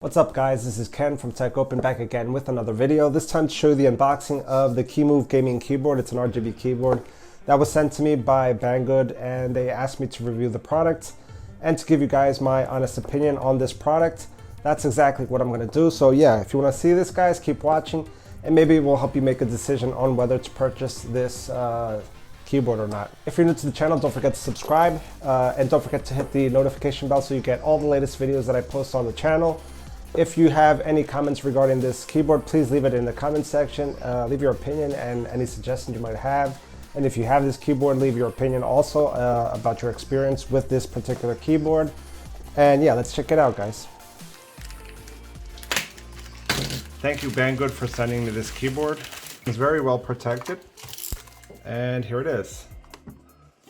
What's up guys, this is Ken from Tech Open back again with another video. This time to show you the unboxing of the Kemove gaming keyboard. It's an RGB keyboard that was sent to me by Banggood, and they asked me to review the product and to give you guys my honest opinion on this product. That's exactly what I'm going to do. So yeah, if you want to see this guys, keep watching and maybe it will help you make a decision on whether to purchase this keyboard or not. If you're new to the channel, don't forget to subscribe and don't forget to hit the notification bell so you get all the latest videos that I post on the channel. If you have any comments regarding this keyboard, please leave it in the comment section. Leave your opinion and any suggestions you might have. And if you have this keyboard, leave your opinion also about your experience with this particular keyboard. And yeah, let's check it out, guys. Thank you, Banggood, for sending me this keyboard. It's very well protected. And here it is.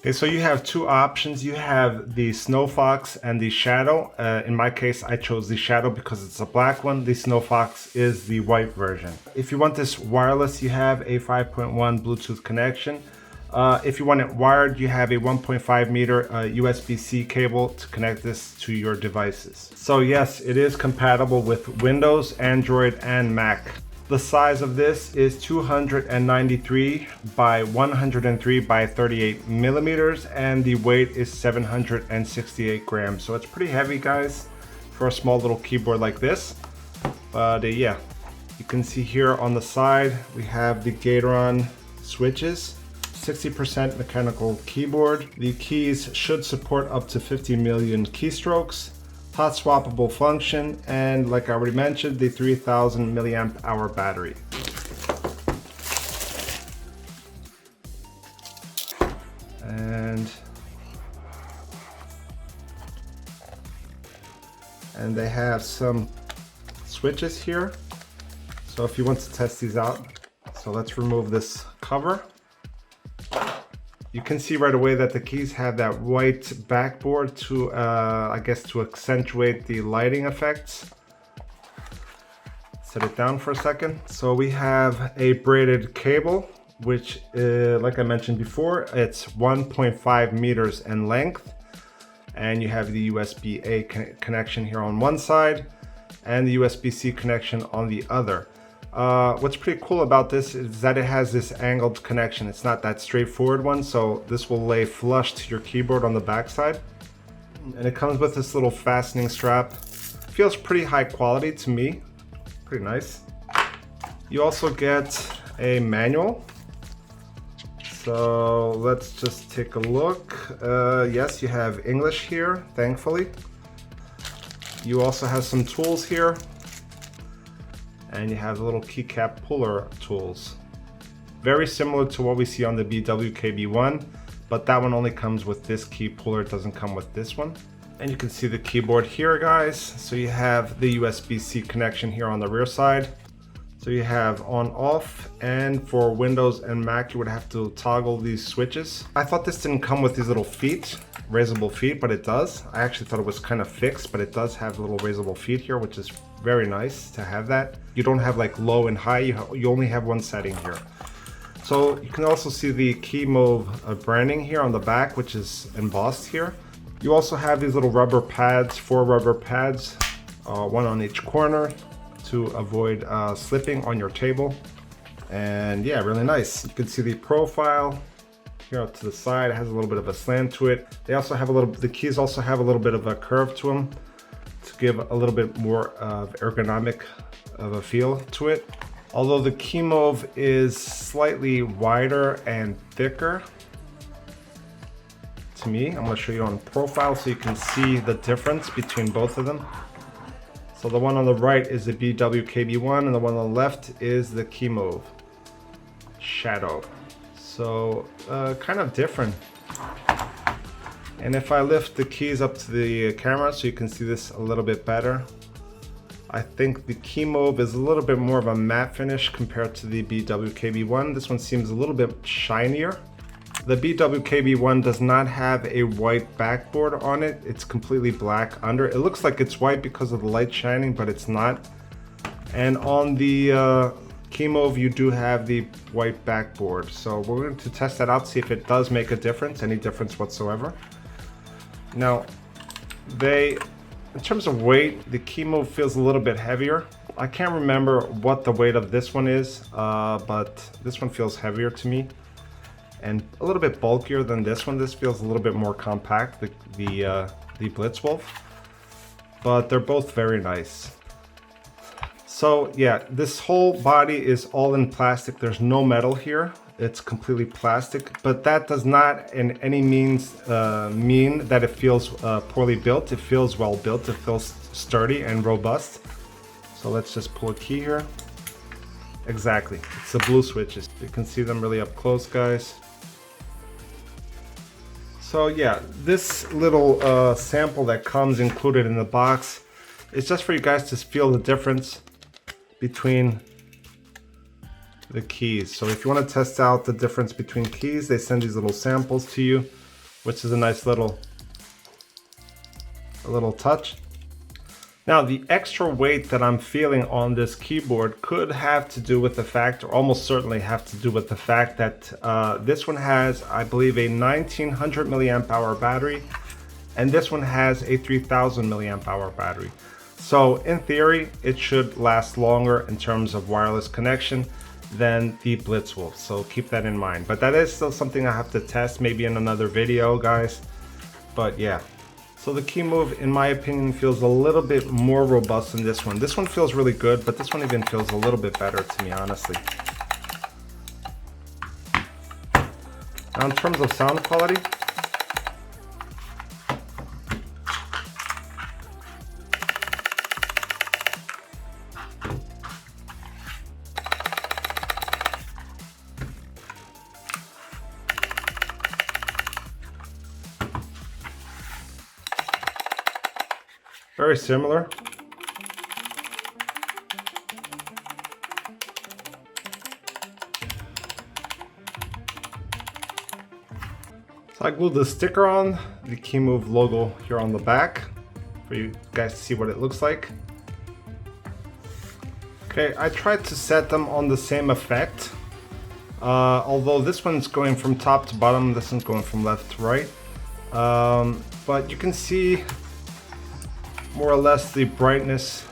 Okay, so you have two options. You have the Snow Fox and the Shadow. In my case, I chose the Shadow because it's a black one. The Snow Fox is the white version. If you want this wireless, you have a 5.1 Bluetooth connection. If you want it wired, you have a 1.5 meter USB-C cable to connect this to your devices. So yes, it is compatible with Windows, Android, and Mac. The size of this is 293 by 103 by 38 millimeters, and the weight is 768 grams. So it's pretty heavy, guys, for a small little keyboard like this. But yeah, you can see here on the side, we have the Gateron switches, 60% mechanical keyboard. The keys should support up to 50 million keystrokes. Hot swappable function, and like I already mentioned, the 3000 milliamp hour battery. And they have some switches here. So if you want to test these out, so let's remove this cover. You can see right away that the keys have that white backboard to, I guess, to accentuate the lighting effects. Set it down for a second. So we have a braided cable, which, like I mentioned before, it's 1.5 meters in length. And you have the USB-A connection here on one side and the USB-C connection on the other. What's pretty cool about this is that it has this angled connection. It's not that straightforward one, so this will lay flush to your keyboard on the back side. And it comes with this little fastening strap. Feels pretty high quality to me. Pretty nice. You also get a manual. So let's just take a look. Yes, you have English here, thankfully. You also have some tools here. And you have the little keycap puller tools. Very similar to what we see on the BW KB-1, but that one only comes with this key puller, it doesn't come with this one. And you can see the keyboard here, guys. So you have the USB-C connection here on the rear side. So you have on off, and for Windows and Mac you would have to toggle these switches. I thought this didn't come with these little feet, raisable feet, but it does. I actually thought it was kind of fixed, but it does have little raisable feet here, which is very nice to have that. You don't have like low and high, you only have one setting here. So you can also see the Kemove branding here on the back, which is embossed here. You also have these little rubber pads, 4 rubber pads, one on each corner to avoid slipping on your table. And yeah, really nice. You can see the profile here to the side. It has a little bit of a slant to it. They also have the keys also have a little bit of a curve to them to give a little bit more of ergonomic of a feel to it. Although the Kemove is slightly wider and thicker to me. I'm going to show you on profile so you can see the difference between both of them. So the one on the right is the BW KB-1 and the one on the left is the Kemove Shadow. So kind of different. And if I lift the keys up to the camera so you can see this a little bit better, I think the Kemove is a little bit more of a matte finish compared to the BW KB-1. This one seems a little bit shinier. The BW KB-1 does not have a white backboard on it. It's completely black under. It looks like it's white because of the light shining, but it's not. And on the Kemove, you do have the white backboard. So we're going to test that out, see if it does make a difference, any difference whatsoever. Now, they In terms of weight, the Kemove feels a little bit heavier. I can't remember what the weight of this one is, but this one feels heavier to me and a little bit bulkier than this one. This feels a little bit more compact, the Blitzwolf, but they're both very nice. So yeah, this whole body is all in plastic. There's no metal here. It's completely plastic, but that does not in any means mean that it feels poorly built. It feels well built. It feels sturdy and robust. So let's just pull a key here. Exactly, it's the blue switches. You can see them really up close, guys. So yeah, this little sample that comes included in the box is just for you guys to feel the difference between the keys. So if you want to test out the difference between keys, they send these little samples to you, which is a nice little touch. Now the extra weight that I'm feeling on this keyboard could have to do with the fact, or almost certainly have to do with the fact that this one has, I believe, a 1900 milliamp hour battery, and this one has a 3000 milliamp hour battery. So in theory, it should last longer in terms of wireless connection than the Blitzwolf, so keep that in mind. But that is still something I have to test, maybe in another video, guys. But yeah, so the Kemove, in my opinion, feels a little bit more robust than this one. This one feels really good, but this one even feels a little bit better to me, honestly. Now in terms of sound quality, very similar. So I glued the sticker on, the Kemove logo here on the back for you guys to see what it looks like. Okay, I tried to set them on the same effect. Although this one's going from top to bottom, this one's going from left to right. But you can see more or less the brightness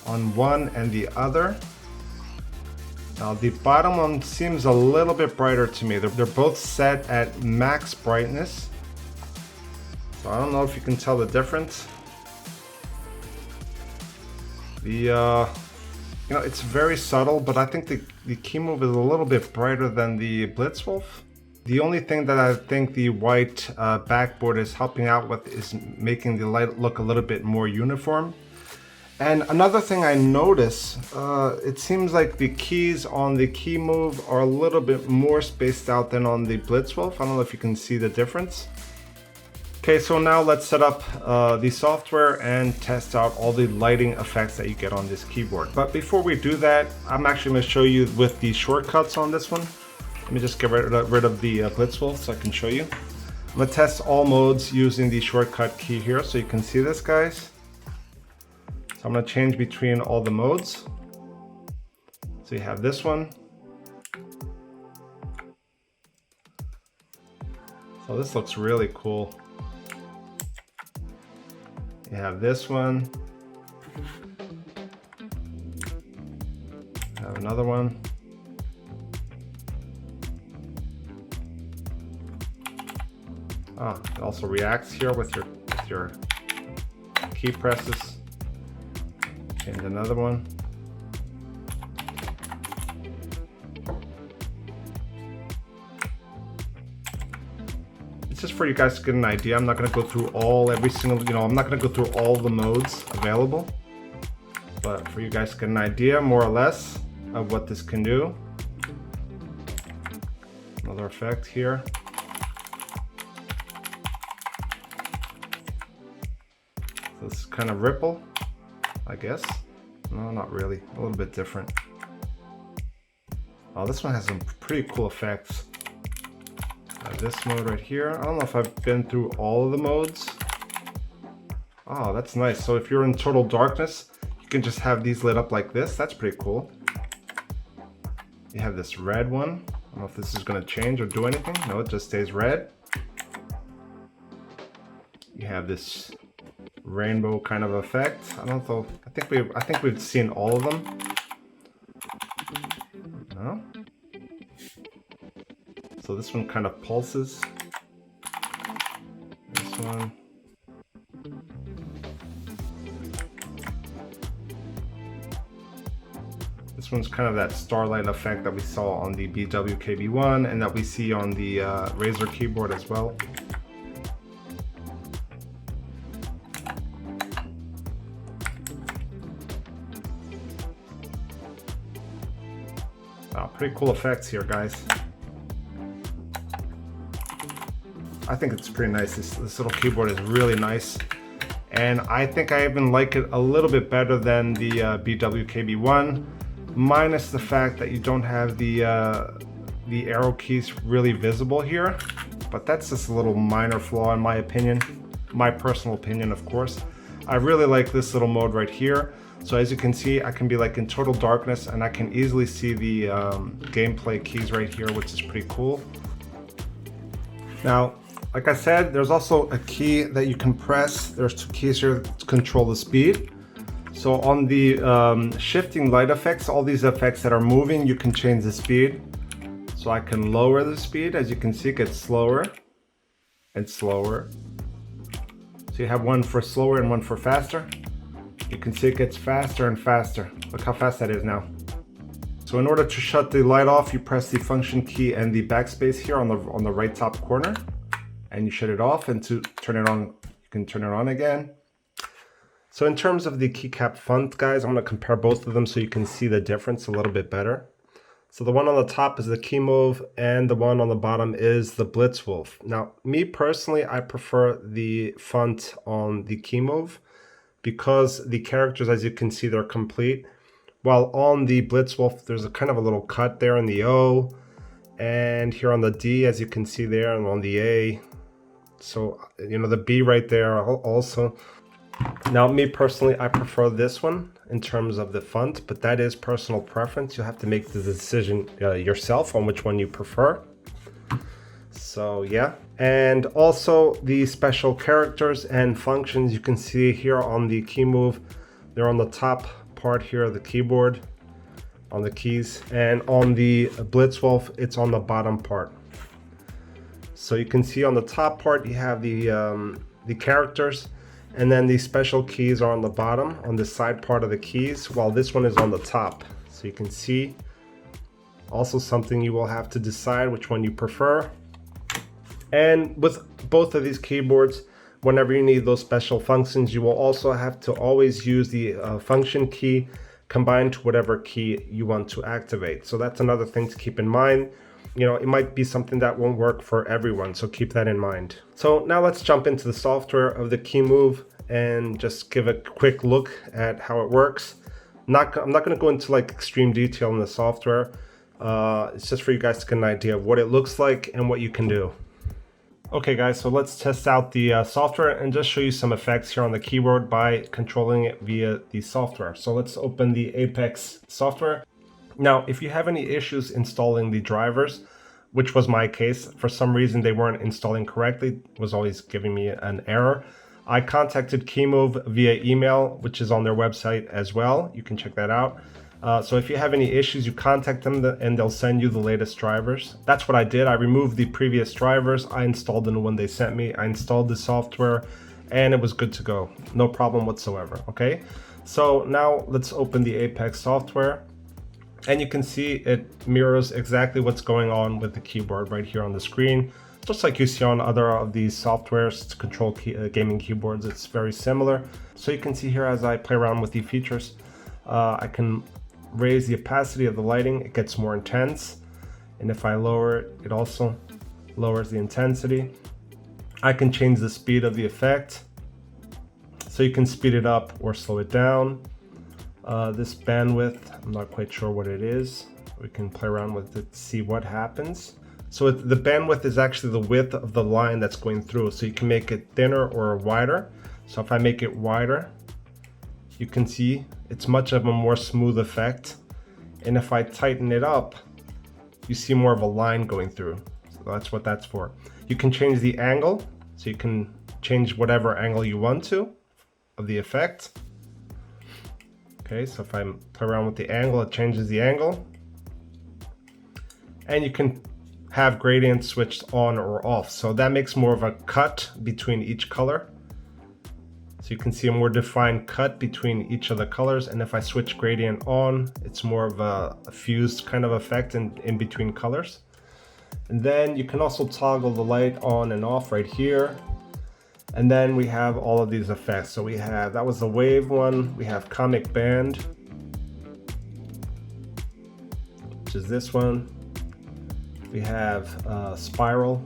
on one and the other. Now the bottom one seems a little bit brighter to me. They're both set at max brightness. So I don't know if you can tell the difference. You know, it's very subtle, but I think the Kemove is a little bit brighter than the Blitzwolf. The only thing that I think the white backboard is helping out with is making the light look a little bit more uniform. And another thing I notice, it seems like the keys on the Kemove are a little bit more spaced out than on the Blitzwolf. I don't know if you can see the difference. Okay, so now let's set up the software and test out all the lighting effects that you get on this keyboard. But before we do that, I'm actually going to show you with the shortcuts on this one. Let me just get rid of the Blitzwolf so I can show you. I'm going to test all modes using the shortcut key here so you can see this, guys. So I'm going to change between all the modes. So you have this one. So this looks really cool. You have this one. You have another one. It also reacts here with your key presses. Change another one. It's just for you guys to get an idea. I'm not going to go through every single, I'm not going to go through all the modes available, but for you guys to get an idea more or less of what this can do. Another effect here. This kind of ripple, I guess. No, not really. A little bit different. Oh, this one has some pretty cool effects. This mode right here. I don't know if I've been through all of the modes. Oh, that's nice. So if you're in total darkness, you can just have these lit up like this. That's pretty cool. You have this red one. I don't know if this is going to change or do anything. No, it just stays red. You have this rainbow kind of effect. I don't know. I think we've seen all of them. No. So this one kind of pulses. This one. This one's kind of that starlight effect that we saw on the BW KB-1 and that we see on the Razer keyboard as well. Pretty cool effects here, guys. I think it's pretty nice. This little keyboard is really nice. And I think I even like it a little bit better than the BW KB-1, minus the fact that you don't have the arrow keys really visible here. But that's just a little minor flaw in my opinion, my personal opinion, of course. I really like this little mode right here. So as you can see, I can be like in total darkness and I can easily see the gameplay keys right here, which is pretty cool. Now, like I said, there's also a key that you can press. There's two keys here to control the speed. So on the shifting light effects, all these effects that are moving, you can change the speed. So I can lower the speed. As you can see, it gets slower and slower. So you have one for slower and one for faster. You can see it gets faster and faster. Look how fast that is now. So in order to shut the light off, you press the function key and the backspace here on the right top corner, and you shut it off. And to turn it on, you can turn it on again. So in terms of the keycap font, guys, I'm going to compare both of them so you can see the difference a little bit better. So the one on the top is the Kemove and the one on the bottom is the Blitzwolf. Now, me personally, I prefer the font on the Kemove, because the characters, as you can see, they're complete. While on the Blitzwolf, there's a kind of a little cut there in the O, and here on the D, as you can see there, and on the A. So, you know, the B right there also. Now, me personally, I prefer this one in terms of the font, but that is personal preference. You'll have to make the decision yourself on which one you prefer. So yeah, and also the special characters and functions you can see here on the Kemove. They're on the top part here of the keyboard, on the keys, and on the Blitzwolf, it's on the bottom part. So you can see on the top part you have the characters, and then the special keys are on the bottom, on the side part of the keys, while this one is on the top. So you can see also something you will have to decide which one you prefer. And with both of these keyboards, whenever you need those special functions, you will also have to always use the function key combined to whatever key you want to activate. So that's another thing to keep in mind. You know, it might be something that won't work for everyone, so keep that in mind. So now let's jump into the software of the Kemove and just give a quick look at how it works. I'm not going to go into like extreme detail in the software. It's just for you guys to get an idea of what it looks like and what you can do. Okay guys, so let's test out the software and just show you some effects here on the keyboard by controlling it via the software. So let's open the Apex software. Now, if you have any issues installing the drivers, which was my case, for some reason they weren't installing correctly, it was always giving me an error. I contacted Kemove via email, which is on their website as well. You can check that out. So if you have any issues, you contact them and they'll send you the latest drivers. That's what I did. I removed the previous drivers. I installed the new one they sent me. I installed the software and it was good to go. No problem whatsoever. Okay. So now let's open the Apex software and you can see it mirrors exactly what's going on with the keyboard right here on the screen. Just like you see on other of these softwares to control gaming keyboards, it's very similar. So you can see here as I play around with the features, I can raise the opacity of the lighting, it gets more intense, and if I lower it, it also lowers the intensity. I can change the speed of the effect, so you can speed it up or slow it down. This bandwidth, I'm not quite sure what it is. We can play around with it to see what happens. So the bandwidth is actually the width of the line that's going through, so you can make it thinner or wider. So if I make it wider, you can see it's much of a more smooth effect. And if I tighten it up, you see more of a line going through. So that's what that's for. You can change the angle, so you can change whatever angle you want to. of the effect. Okay, so if I play around with the angle, it changes the angle. And you can have gradients switched on or off. So that makes more of a cut between each color. So you can see a more defined cut between each of the colors. And if I switch gradient on, it's more of a fused kind of effect in between colors. And then you can also toggle the light on and off right here. And then we have all of these effects. So we have, that was the wave one. We have comic band, which is this one. We have spiral.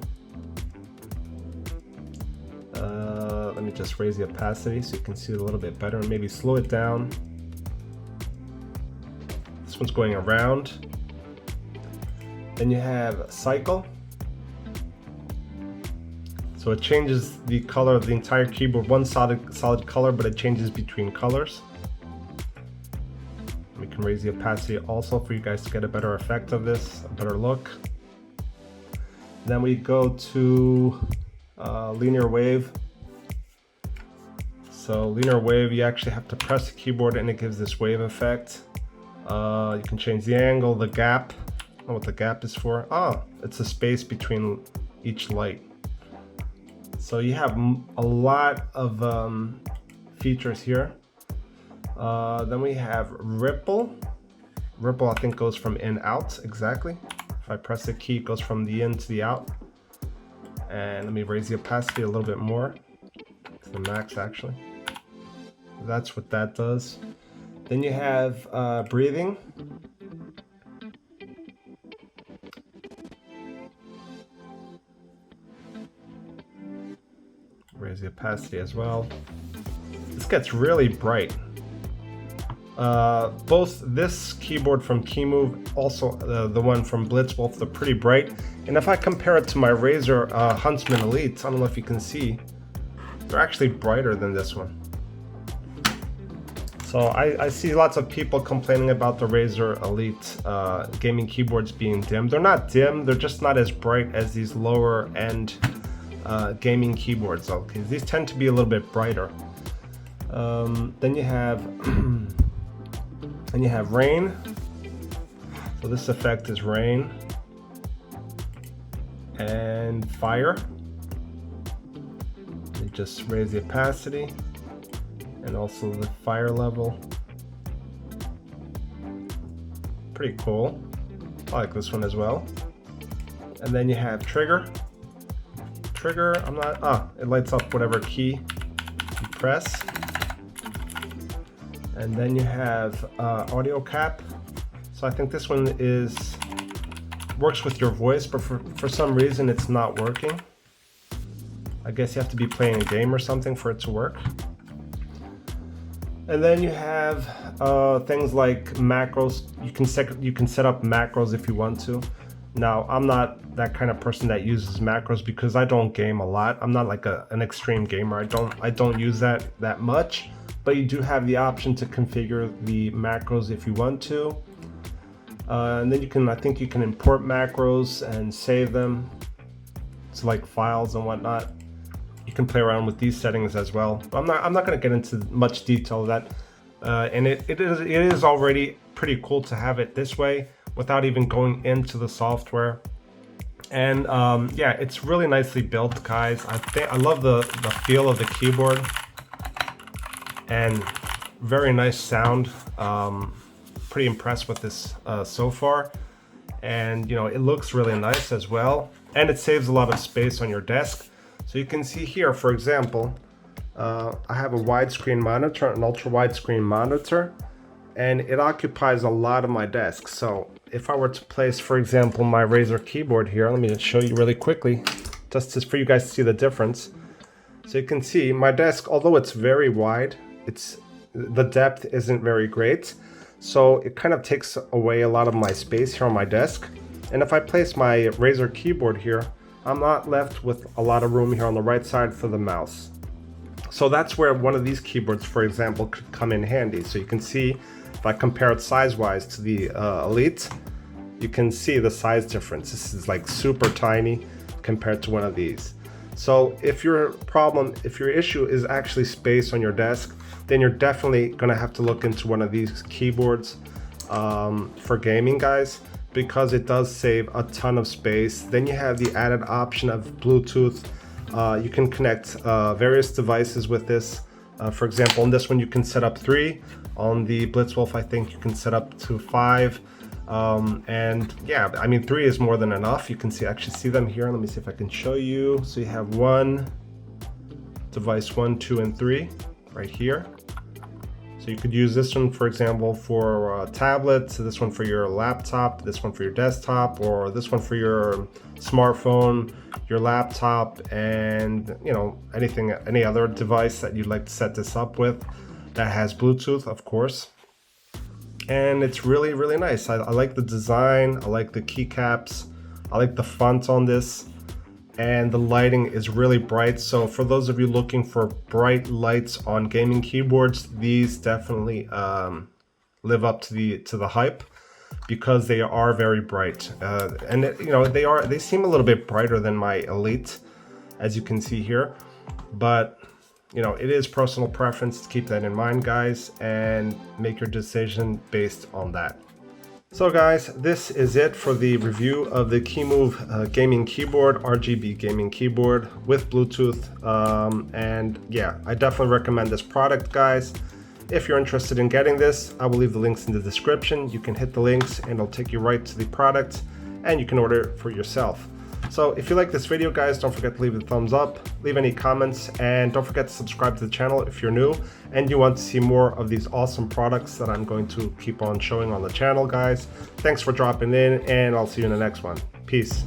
Let me just raise the opacity so you can see it a little bit better and maybe slow it down. This one's going around. Then you have cycle. So it changes the color of the entire keyboard, one solid color, but it changes between colors. We can raise the opacity also for you guys to get a better effect of this, a better look. Then we go to linear wave. So linear wave, you actually have to press the keyboard and it gives this wave effect. You can change the angle, the gap. I don't know what the gap is for. Oh, it's a space between each light. So you have a lot of features here. Then we have ripple. Ripple, I think, goes from in out, exactly. If I press the key, it goes from the in to the out. And let me raise the opacity a little bit more, to the max actually. That's what that does. Then you have breathing. Raise the opacity as well. This gets really bright. Both this keyboard from Kemove, also the one from Blitzwolf, they're pretty bright. And if I compare it to my Razer Huntsman Elite, I don't know if you can see, they're actually brighter than this one. So I see lots of people complaining about the Razer Elite gaming keyboards being dim. They're not dim, they're just not as bright as these lower end gaming keyboards. Okay, these tend to be a little bit brighter. Then you have rain. So this effect is rain and fire. You just raise the opacity and also the fire level. Pretty cool. I like this one as well. And then you have trigger. Trigger, it lights up whatever key you press. And then you have audio cap. So I think this one works with your voice, but for some reason it's not working. I guess you have to be playing a game or something for it to work. And then you have things like macros. You can set up macros if you want to. Now, I'm not that kind of person that uses macros because I don't game a lot. I'm not like an extreme gamer. I don't use that much. But you do have the option to configure the macros if you want to. And then I think you can import macros and save them to like files and whatnot. You can play around with these settings as well. I'm not going to get into much detail of that. And it is already pretty cool to have it this way without even going into the software. And yeah, it's really nicely built, guys. I love the feel of the keyboard. And very nice sound. Pretty impressed with this so far. And you know, it looks really nice as well. And it saves a lot of space on your desk. So you can see here, for example, I have a widescreen monitor, an ultra widescreen monitor, and it occupies a lot of my desk. So if I were to place, for example, my Razer keyboard here, let me just show you really quickly, just for you guys to see the difference. So you can see my desk, although it's very wide, the depth isn't very great. So it kind of takes away a lot of my space here on my desk. And if I place my Razer keyboard here, I'm not left with a lot of room here on the right side for the mouse. So that's where one of these keyboards, for example, could come in handy. So you can see, if I compare it size-wise to the Elite, you can see the size difference. This is like super tiny compared to one of these. So if your issue is actually space on your desk, then you're definitely gonna have to look into one of these keyboards for gaming, guys, because it does save a ton of space. Then you have the added option of Bluetooth. You can connect various devices with this. For example, on this one you can set up 3. On the Blitzwolf, I think you can set up to 5. And yeah, I mean 3 is more than enough. You can actually see them here. Let me see if I can show you. So you have device 1, 2, and 3 right here. So you could use this one, for example, for a tablet, this one for your laptop, this one for your desktop, or this one for your smartphone, your laptop, and any other device that you'd like to set this up with that has Bluetooth, of course. And it's really, really nice. I like the design, I like the keycaps, I like the font on this, and the lighting is really bright. So for those of you looking for bright lights on gaming keyboards, these definitely live up to the hype, because they are very bright. And they seem a little bit brighter than my Elite, as you can see here, but it is personal preference. Keep that in mind, guys, and make your decision based on that. So guys, this is it for the review of the Kemove gaming keyboard, RGB gaming keyboard with Bluetooth. And yeah, I definitely recommend this product, guys. If you're interested in getting this, I will leave the links in the description. You can hit the links and it'll take you right to the product, and you can order it for yourself. So if you like this video, guys, don't forget to leave a thumbs up, leave any comments, and don't forget to subscribe to the channel if you're new and you want to see more of these awesome products that I'm going to keep on showing on the channel, guys. Thanks for dropping in, and I'll see you in the next one. Peace.